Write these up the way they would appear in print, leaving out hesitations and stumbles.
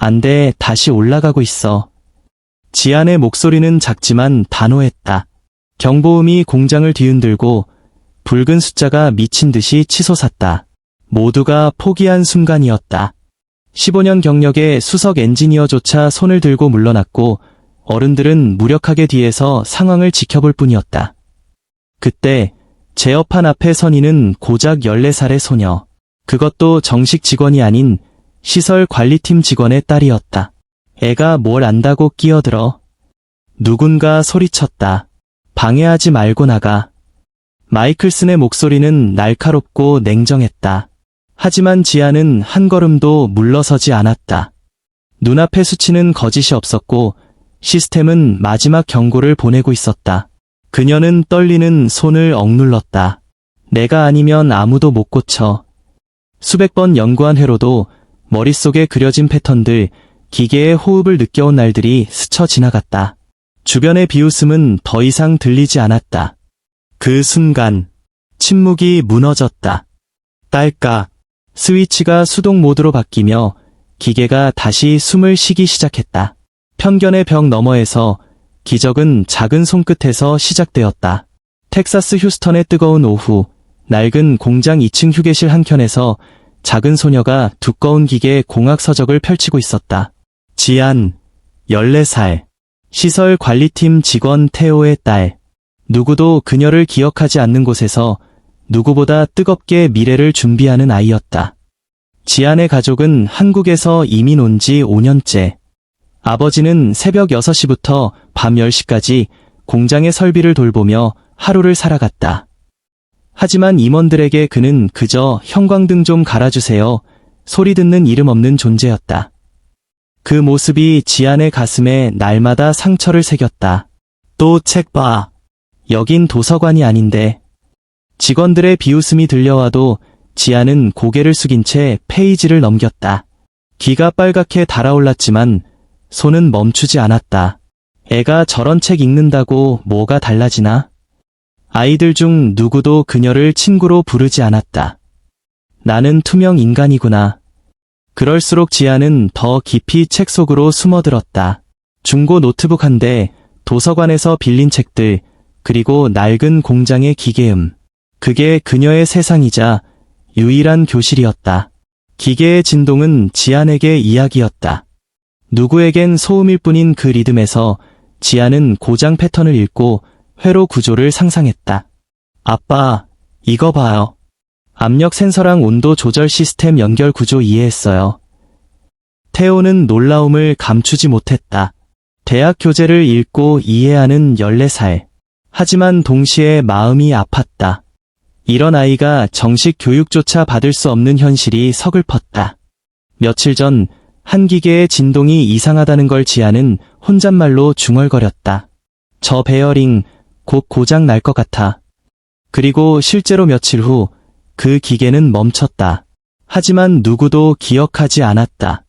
안 돼, 다시 올라가고 있어. 지안의 목소리는 작지만 단호했다. 경보음이 공장을 뒤흔들고 붉은 숫자가 미친 듯이 치솟았다. 모두가 포기한 순간이었다. 15년 경력의 수석 엔지니어조차 손을 들고 물러났고 어른들은 무력하게 뒤에서 상황을 지켜볼 뿐이었다. 그때 제어판 앞에 선 이는 고작 14살의 소녀. 그것도 정식 직원이 아닌 시설 관리팀 직원의 딸이었다. 애가 뭘 안다고 끼어들어. 누군가 소리쳤다. 방해하지 말고 나가. 마이클슨의 목소리는 날카롭고 냉정했다. 하지만 지안은 한 걸음도 물러서지 않았다. 눈앞에 수치는 거짓이 없었고 시스템은 마지막 경고를 보내고 있었다. 그녀는 떨리는 손을 억눌렀다. 내가 아니면 아무도 못 고쳐. 수백 번 연구한 회로도 머릿속에 그려진 패턴들, 기계의 호흡을 느껴온 날들이 스쳐 지나갔다. 주변의 비웃음은 더 이상 들리지 않았다. 그 순간 침묵이 무너졌다. 딸깍. 스위치가 수동 모드로 바뀌며 기계가 다시 숨을 쉬기 시작했다. 편견의 벽 너머에서 기적은 작은 손끝에서 시작되었다. 텍사스 휴스턴의 뜨거운 오후, 낡은 공장 2층 휴게실 한켠에서 작은 소녀가 두꺼운 기계 공학 서적을 펼치고 있었다. 지안, 14살. 시설 관리팀 직원 테오의 딸. 누구도 그녀를 기억하지 않는 곳에서 누구보다 뜨겁게 미래를 준비하는 아이였다. 지안의 가족은 한국에서 이민 온 지 5년째. 아버지는 새벽 6시부터 밤 10시까지 공장의 설비를 돌보며 하루를 살아갔다. 하지만 임원들에게 그는 그저 형광등 좀 갈아주세요. 소리 듣는 이름 없는 존재였다. 그 모습이 지안의 가슴에 날마다 상처를 새겼다. 또 책 봐. 여긴 도서관이 아닌데. 직원들의 비웃음이 들려와도 지안은 고개를 숙인 채 페이지를 넘겼다. 귀가 빨갛게 달아올랐지만 손은 멈추지 않았다. 애가 저런 책 읽는다고 뭐가 달라지나? 아이들 중 누구도 그녀를 친구로 부르지 않았다. 나는 투명 인간이구나. 그럴수록 지안은 더 깊이 책 속으로 숨어들었다. 중고 노트북 한 대, 도서관에서 빌린 책들, 그리고 낡은 공장의 기계음. 그게 그녀의 세상이자 유일한 교실이었다. 기계의 진동은 지안에게 이야기였다. 누구에겐 소음일 뿐인 그 리듬에서 지안은 고장 패턴을 읽고 회로 구조를 상상했다. 아빠, 이거 봐요. 압력 센서랑 온도 조절 시스템 연결 구조 이해했어요. 테오는 놀라움을 감추지 못했다. 대학 교재를 읽고 이해하는 14살. 하지만 동시에 마음이 아팠다. 이런 아이가 정식 교육조차 받을 수 없는 현실이 서글펐다. 며칠 전 한 기계의 진동이 이상하다는 걸 지안은 혼잣말로 중얼거렸다. 저 베어링 곧 고장 날 것 같아. 그리고 실제로 며칠 후 그 기계는 멈췄다. 하지만 누구도 기억하지 않았다.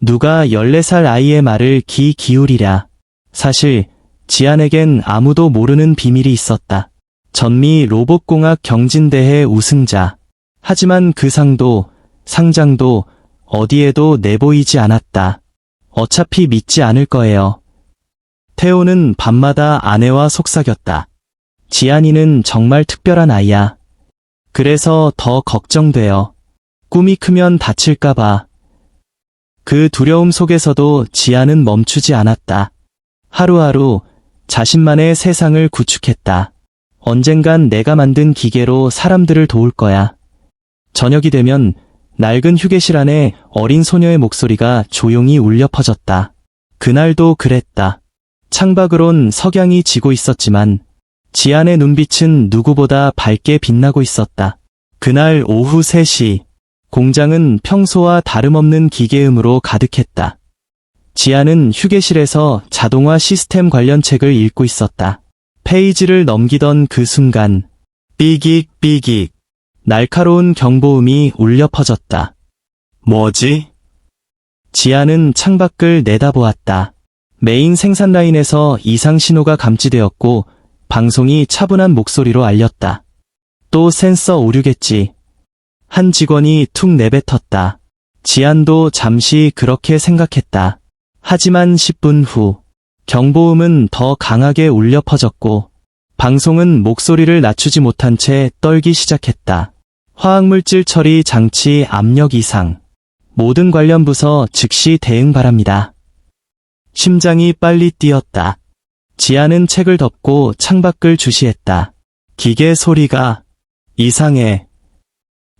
누가 14살 아이의 말을 귀 기울이랴. 사실 지안에겐 아무도 모르는 비밀이 있었다. 전미 로봇공학 경진대회 우승자. 하지만 그 상장도 어디에도 내보이지 않았다. 어차피 믿지 않을 거예요. 테오는 밤마다 아내와 속삭였다. 지안이는 정말 특별한 아이야. 그래서 더 걱정돼요. 꿈이 크면 다칠까봐. 그 두려움 속에서도 지안은 멈추지 않았다. 하루하루 자신만의 세상을 구축했다. 언젠간 내가 만든 기계로 사람들을 도울 거야. 저녁이 되면 낡은 휴게실 안에 어린 소녀의 목소리가 조용히 울려 퍼졌다. 그날도 그랬다. 창밖으론 석양이 지고 있었지만 지안의 눈빛은 누구보다 밝게 빛나고 있었다. 그날 오후 3시, 공장은 평소와 다름없는 기계음으로 가득했다. 지안은 휴게실에서 자동화 시스템 관련 책을 읽고 있었다. 페이지를 넘기던 그 순간, 삐깃 삐깃, 날카로운 경보음이 울려 퍼졌다. 뭐지? 지안은 창밖을 내다보았다. 메인 생산 라인에서 이상 신호가 감지되었고 방송이 차분한 목소리로 알렸다. 또 센서 오류겠지. 한 직원이 툭 내뱉었다. 지안도 잠시 그렇게 생각했다. 하지만 10분 후 경보음은 더 강하게 울려 퍼졌고 방송은 목소리를 낮추지 못한 채 떨기 시작했다. 화학물질 처리 장치 압력 이상. 모든 관련 부서 즉시 대응 바랍니다. 심장이 빨리 뛰었다. 지안은 책을 덮고 창밖을 주시했다. 기계 소리가 이상해.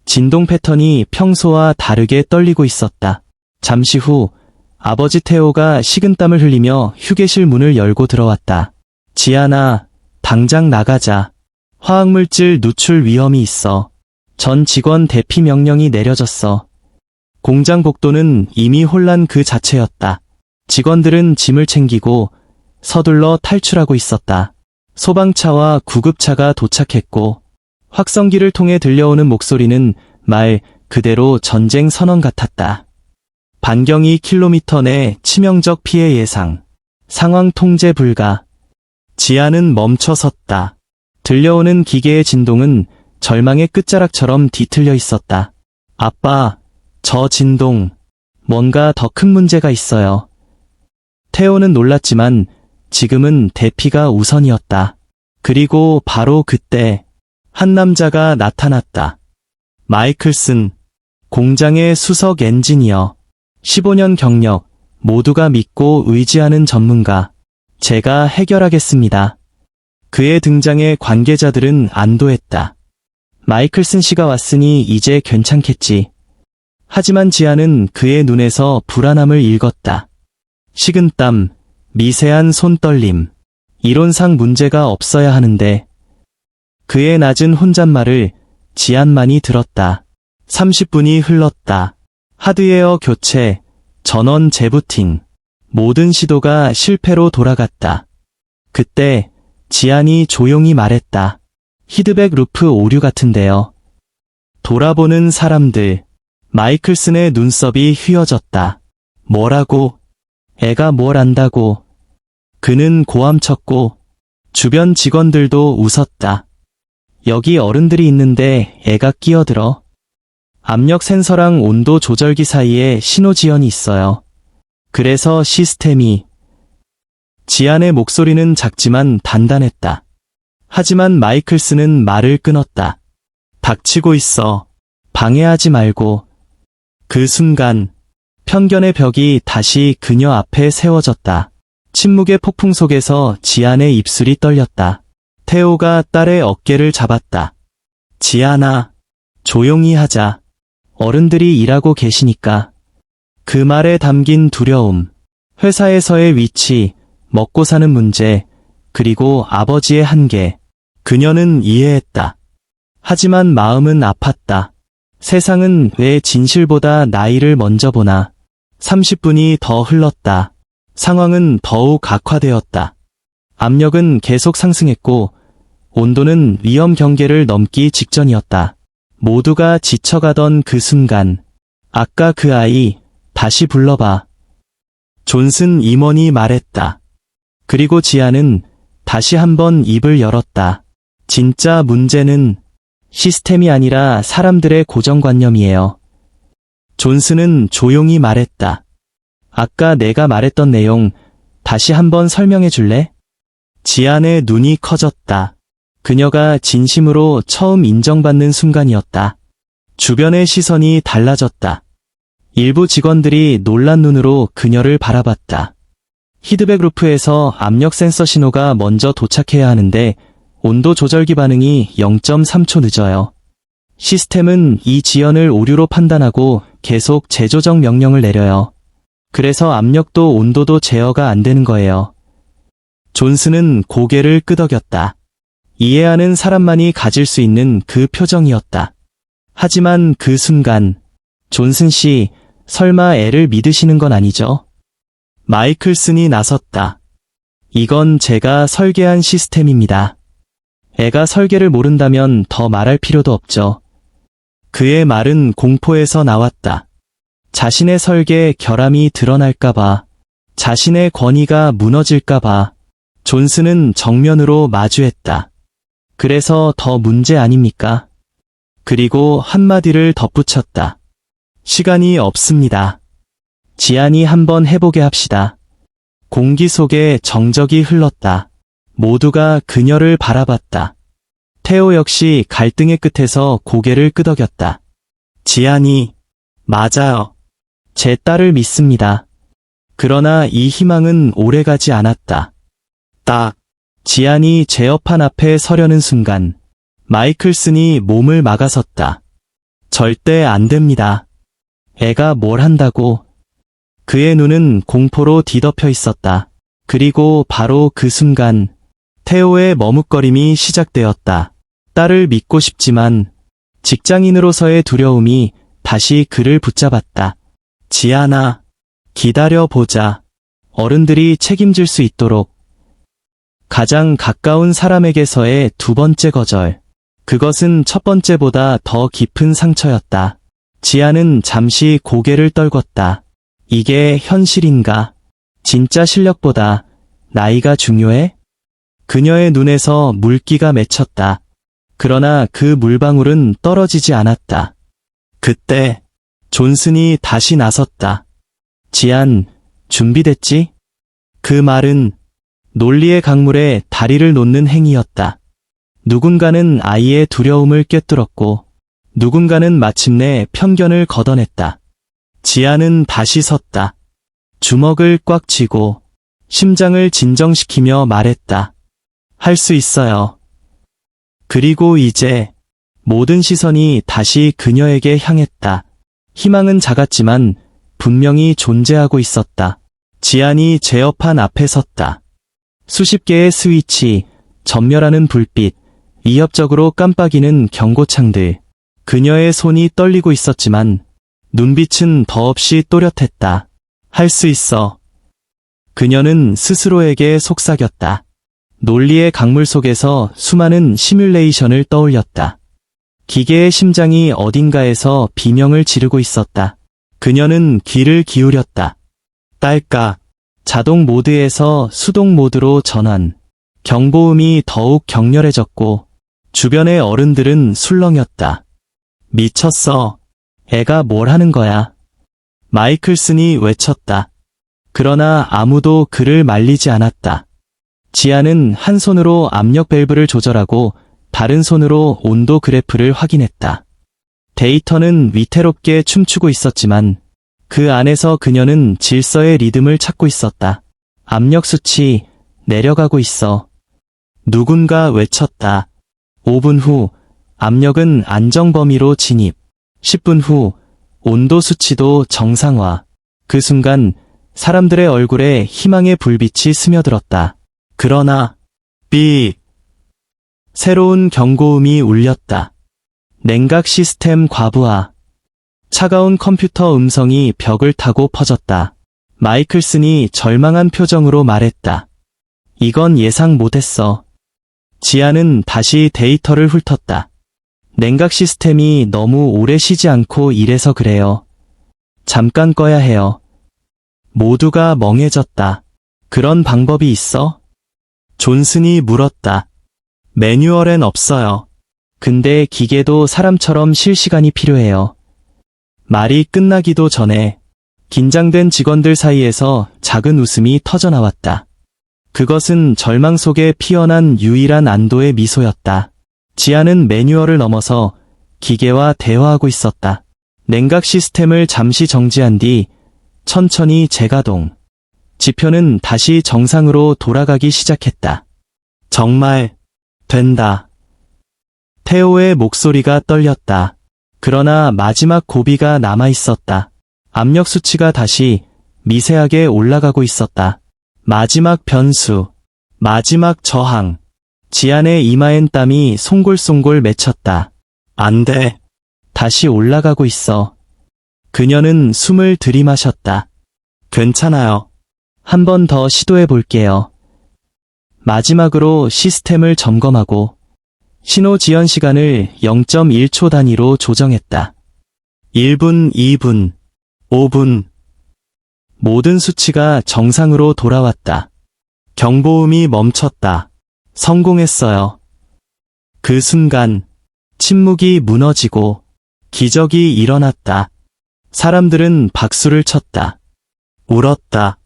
진동 패턴이 평소와 다르게 떨리고 있었다. 잠시 후 아버지 테오가 식은땀을 흘리며 휴게실 문을 열고 들어왔다. 지안아, 당장 나가자. 화학물질 누출 위험이 있어. 전 직원 대피 명령이 내려졌어. 공장 복도는 이미 혼란 그 자체였다. 직원들은 짐을 챙기고 서둘러 탈출하고 있었다. 소방차와 구급차가 도착했고 확성기를 통해 들려오는 목소리는 말 그대로 전쟁 선언 같았다. 반경 2km 내 치명적 피해 예상. 상황 통제 불가. 지안은 멈춰 섰다. 들려오는 기계의 진동은 절망의 끝자락처럼 뒤틀려 있었다. 아빠, 저 진동. 뭔가 더 큰 문제가 있어요. 테오는 놀랐지만 지금은 대피가 우선이었다. 그리고 바로 그때 한 남자가 나타났다. 마이클슨, 공장의 수석 엔지니어. 15년 경력, 모두가 믿고 의지하는 전문가. 제가 해결하겠습니다. 그의 등장에 관계자들은 안도했다. 마이클슨 씨가 왔으니 이제 괜찮겠지. 하지만 지안은 그의 눈에서 불안함을 읽었다. 식은땀, 미세한 손떨림. 이론상 문제가 없어야 하는데. 그의 낮은 혼잣말을 지안만이 들었다. 30분이 흘렀다. 하드웨어 교체, 전원 재부팅. 모든 시도가 실패로 돌아갔다. 그때 지안이 조용히 말했다. 히드백 루프 오류 같은데요. 돌아보는 사람들. 마이클슨의 눈썹이 휘어졌다. 뭐라고? 애가 뭘 안다고. 그는 고함쳤고 주변 직원들도 웃었다. 여기 어른들이 있는데 애가 끼어들어. 압력 센서랑 온도 조절기 사이에 신호 지연이 있어요. 그래서 시스템이. 지안의 목소리는 작지만 단단했다. 하지만 마이클슨은 말을 끊었다. 닥치고 있어. 방해하지 말고. 그 순간 편견의 벽이 다시 그녀 앞에 세워졌다. 침묵의 폭풍 속에서 지안의 입술이 떨렸다. 테오가 딸의 어깨를 잡았다. 지안아, 조용히 하자. 어른들이 일하고 계시니까. 그 말에 담긴 두려움, 회사에서의 위치, 먹고 사는 문제, 그리고 아버지의 한계. 그녀는 이해했다. 하지만 마음은 아팠다. 세상은 왜 진실보다 나이를 먼저 보나. 30분이 더 흘렀다. 상황은 더욱 악화되었다. 압력은 계속 상승했고 온도는 위험 경계를 넘기 직전이었다. 모두가 지쳐가던 그 순간, 아까 그 아이 다시 불러봐. 존슨 임원이 말했다. 그리고 지안은 다시 한번 입을 열었다. 진짜 문제는 시스템이 아니라 사람들의 고정관념이에요. 존슨은 조용히 말했다. 아까 내가 말했던 내용 다시 한번 설명해 줄래? 지안의 눈이 커졌다. 그녀가 진심으로 처음 인정받는 순간이었다. 주변의 시선이 달라졌다. 일부 직원들이 놀란 눈으로 그녀를 바라봤다. 히드백 루프에서 압력 센서 신호가 먼저 도착해야 하는데 온도 조절기 반응이 0.3초 늦어요. 시스템은 이 지연을 오류로 판단하고 계속 재조정 명령을 내려요. 그래서 압력도 온도도 제어가 안 되는 거예요. 존슨은 고개를 끄덕였다. 이해하는 사람만이 가질 수 있는 그 표정이었다. 하지만 그 순간, 존슨 씨, 설마 애를 믿으시는 건 아니죠? 마이클슨이 나섰다. 이건 제가 설계한 시스템입니다. 애가 설계를 모른다면 더 말할 필요도 없죠. 그의 말은 공포에서 나왔다. 자신의 설계에 결함이 드러날까봐, 자신의 권위가 무너질까봐. 존슨은 정면으로 마주했다. 그래서 더 문제 아닙니까? 그리고 한마디를 덧붙였다. 시간이 없습니다. 지안이 한번 해보게 합시다. 공기 속에 정적이 흘렀다. 모두가 그녀를 바라봤다. 태호 역시 갈등의 끝에서 고개를 끄덕였다. 지안이, 맞아요. 제 딸을 믿습니다. 그러나 이 희망은 오래가지 않았다. 딱, 지안이 제어판 앞에 서려는 순간, 마이클슨이 몸을 막아섰다. 절대 안 됩니다. 애가 뭘 한다고. 그의 눈은 공포로 뒤덮여 있었다. 그리고 바로 그 순간, 태호의 머뭇거림이 시작되었다. 딸을 믿고 싶지만, 직장인으로서의 두려움이 다시 그를 붙잡았다. 지안아, 기다려보자. 어른들이 책임질 수 있도록. 가장 가까운 사람에게서의 두 번째 거절. 그것은 첫 번째보다 더 깊은 상처였다. 지안은 잠시 고개를 떨궜다. 이게 현실인가? 진짜 실력보다 나이가 중요해? 그녀의 눈에서 물기가 맺혔다. 그러나 그 물방울은 떨어지지 않았다. 그때 존슨이 다시 나섰다. 지안, 준비됐지? 그 말은 논리의 강물에 다리를 놓는 행위였다. 누군가는 아이의 두려움을 꿰뚫었고 누군가는 마침내 편견을 걷어냈다. 지안은 다시 섰다. 주먹을 꽉 쥐고 심장을 진정시키며 말했다. 할 수 있어요. 그리고 이제 모든 시선이 다시 그녀에게 향했다. 희망은 작았지만 분명히 존재하고 있었다. 지안이 제어판 앞에 섰다. 수십 개의 스위치, 전멸하는 불빛, 위협적으로 깜빡이는 경고창들. 그녀의 손이 떨리고 있었지만 눈빛은 더없이 또렷했다. 할 수 있어. 그녀는 스스로에게 속삭였다. 논리의 강물 속에서 수많은 시뮬레이션을 떠올렸다. 기계의 심장이 어딘가에서 비명을 지르고 있었다. 그녀는 귀를 기울였다. 딸깍. 자동 모드에서 수동 모드로 전환. 경보음이 더욱 격렬해졌고 주변의 어른들은 술렁였다. 미쳤어. 애가 뭘 하는 거야. 마이클슨이 외쳤다. 그러나 아무도 그를 말리지 않았다. 지안은 한 손으로 압력 밸브를 조절하고 다른 손으로 온도 그래프를 확인했다. 데이터는 위태롭게 춤추고 있었지만 그 안에서 그녀는 질서의 리듬을 찾고 있었다. 압력 수치 내려가고 있어. 누군가 외쳤다. 5분 후 압력은 안정 범위로 진입. 10분 후 온도 수치도 정상화. 그 순간 사람들의 얼굴에 희망의 불빛이 스며들었다. 그러나 삑. 새로운 경고음이 울렸다. 냉각 시스템 과부하. 차가운 컴퓨터 음성이 벽을 타고 퍼졌다. 마이클슨이 절망한 표정으로 말했다. 이건 예상 못했어. 지안은 다시 데이터를 훑었다. 냉각 시스템이 너무 오래 쉬지 않고 일해서 그래요. 잠깐 꺼야 해요. 모두가 멍해졌다. 그런 방법이 있어? 존슨이 물었다. 매뉴얼엔 없어요. 근데 기계도 사람처럼 쉴 시간이 필요해요. 말이 끝나기도 전에 긴장된 직원들 사이에서 작은 웃음이 터져나왔다. 그것은 절망 속에 피어난 유일한 안도의 미소였다. 지안은 매뉴얼을 넘어서 기계와 대화하고 있었다. 냉각 시스템을 잠시 정지한 뒤 천천히 재가동. 지표는 다시 정상으로 돌아가기 시작했다. 정말 된다. 태호의 목소리가 떨렸다. 그러나 마지막 고비가 남아있었다. 압력 수치가 다시 미세하게 올라가고 있었다. 마지막 변수, 마지막 저항. 지안의 이마엔 땀이 송골송골 맺혔다. 안 돼. 다시 올라가고 있어. 그녀는 숨을 들이마셨다. 괜찮아요. 한 번 더 시도해 볼게요. 마지막으로 시스템을 점검하고 신호 지연 시간을 0.1초 단위로 조정했다. 1분, 2분, 5분. 모든 수치가 정상으로 돌아왔다. 경보음이 멈췄다. 성공했어요. 그 순간 침묵이 무너지고 기적이 일어났다. 사람들은 박수를 쳤다. 울었다.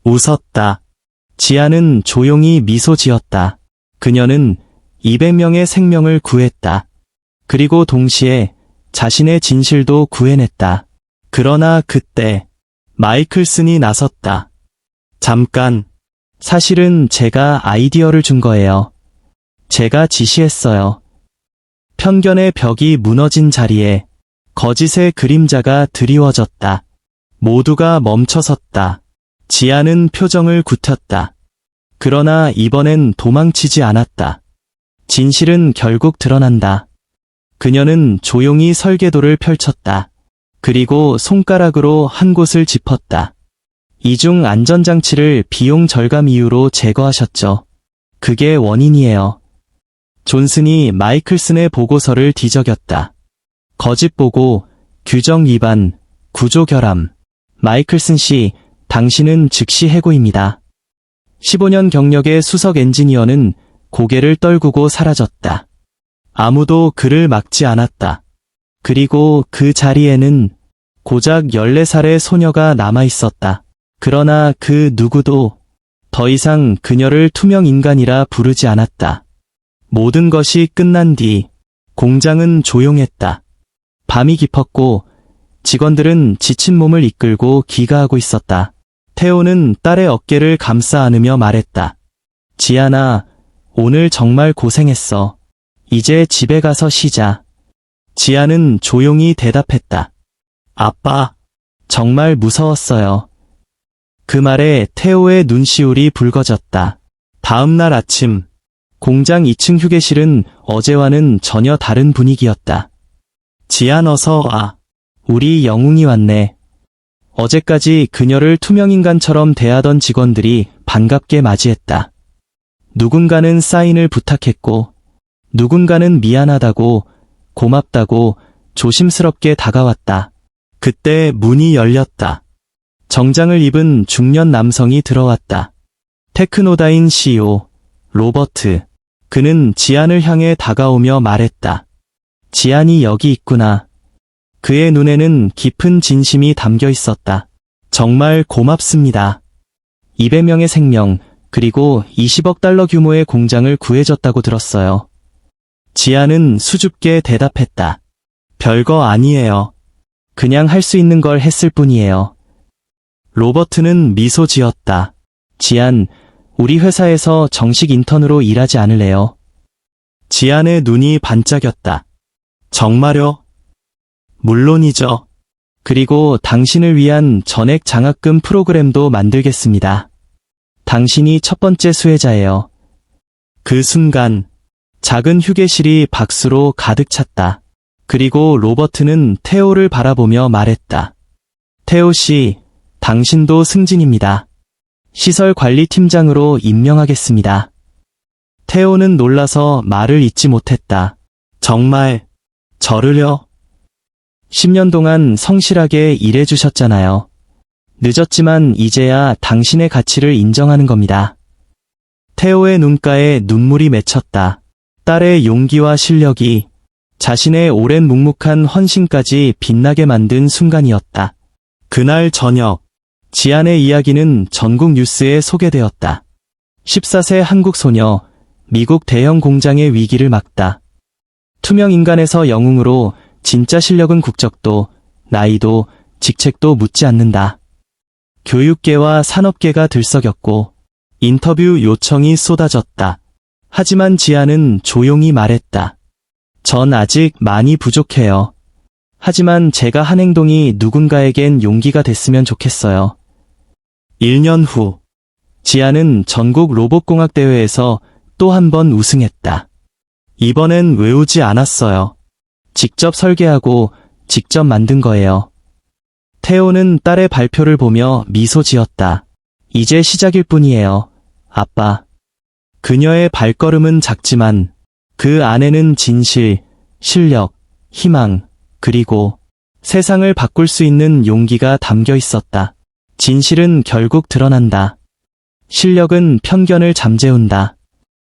웃었다. 지아는 조용히 미소 지었다. 그녀는 200명의 생명을 구했다. 그리고 동시에 자신의 진실도 구해냈다. 그러나 그때 마이클슨이 나섰다. 잠깐, 사실은 제가 아이디어를 준 거예요. 제가 지시했어요. 편견의 벽이 무너진 자리에 거짓의 그림자가 드리워졌다. 모두가 멈춰섰다. 지아는 표정을 굳혔다. 그러나 이번엔 도망치지 않았다. 진실은 결국 드러난다. 그녀는 조용히 설계도를 펼쳤다. 그리고 손가락으로 한 곳을 짚었다. 이중 안전장치를 비용 절감 이유로 제거하셨죠. 그게 원인이에요. 존슨이 마이클슨의 보고서를 뒤적였다. 거짓 보고, 규정 위반, 구조 결함. 마이클슨 씨, 당신은 즉시 해고입니다. 15년 경력의 수석 엔지니어는 고개를 떨구고 사라졌다. 아무도 그를 막지 않았다. 그리고 그 자리에는 고작 14살의 소녀가 남아 있었다. 그러나 그 누구도 더 이상 그녀를 투명 인간이라 부르지 않았다. 모든 것이 끝난 뒤 공장은 조용했다. 밤이 깊었고 직원들은 지친 몸을 이끌고 귀가하고 있었다. 태호는 딸의 어깨를 감싸 안으며 말했다. 지아나, 오늘 정말 고생했어. 이제 집에 가서 쉬자. 지아는 조용히 대답했다. 아빠, 정말 무서웠어요. 그 말에 태호의 눈시울이 붉어졌다. 다음 날 아침, 공장 2층 휴게실은 어제와는 전혀 다른 분위기였다. 지안 어서 와. 우리 영웅이 왔네. 어제까지 그녀를 투명인간처럼 대하던 직원들이 반갑게 맞이했다. 누군가는 사인을 부탁했고, 누군가는 미안하다고, 고맙다고 조심스럽게 다가왔다. 그때 문이 열렸다. 정장을 입은 중년 남성이 들어왔다. 테크노다인 CEO, 로버트. 그는 지안을 향해 다가오며 말했다. 지안이 여기 있구나. 그의 눈에는 깊은 진심이 담겨 있었다. 정말 고맙습니다. 200명의 생명, 그리고 20억 달러 규모의 공장을 구해줬다고 들었어요. 지아는 수줍게 대답했다. 별거 아니에요. 그냥 할 수 있는 걸 했을 뿐이에요. 로버트는 미소 지었다. 지안, 우리 회사에서 정식 인턴으로 일하지 않을래요? 지안의 눈이 반짝였다. 정말요? 물론이죠. 그리고 당신을 위한 전액 장학금 프로그램도 만들겠습니다. 당신이 첫 번째 수혜자예요. 그 순간 작은 휴게실이 박수로 가득 찼다. 그리고 로버트는 태호를 바라보며 말했다. 태호 씨, 당신도 승진입니다. 시설관리팀장으로 임명하겠습니다. 태호는 놀라서 말을 잇지 못했다. 정말, 저를요? 10년 동안 성실하게 일해주셨잖아요. 늦었지만 이제야 당신의 가치를 인정하는 겁니다. 태호의 눈가에 눈물이 맺혔다. 딸의 용기와 실력이 자신의 오랜 묵묵한 헌신까지 빛나게 만든 순간이었다. 그날 저녁, 지안의 이야기는 전국 뉴스에 소개되었다. 14세 한국 소녀, 미국 대형 공장의 위기를 막다. 투명 인간에서 영웅으로 진짜 실력은 국적도, 나이도, 직책도 묻지 않는다. 교육계와 산업계가 들썩였고 인터뷰 요청이 쏟아졌다. 하지만 지아는 조용히 말했다. 전 아직 많이 부족해요. 하지만 제가 한 행동이 누군가에겐 용기가 됐으면 좋겠어요. 1년 후, 지아는 전국 로봇공학대회에서 또 한 번 우승했다. 이번엔 외우지 않았어요. 직접 설계하고 직접 만든 거예요. 태호는 딸의 발표를 보며 미소 지었다. 이제 시작일 뿐이에요, 아빠. 그녀의 발걸음은 작지만 그 안에는 진실, 실력, 희망, 그리고 세상을 바꿀 수 있는 용기가 담겨 있었다. 진실은 결국 드러난다. 실력은 편견을 잠재운다.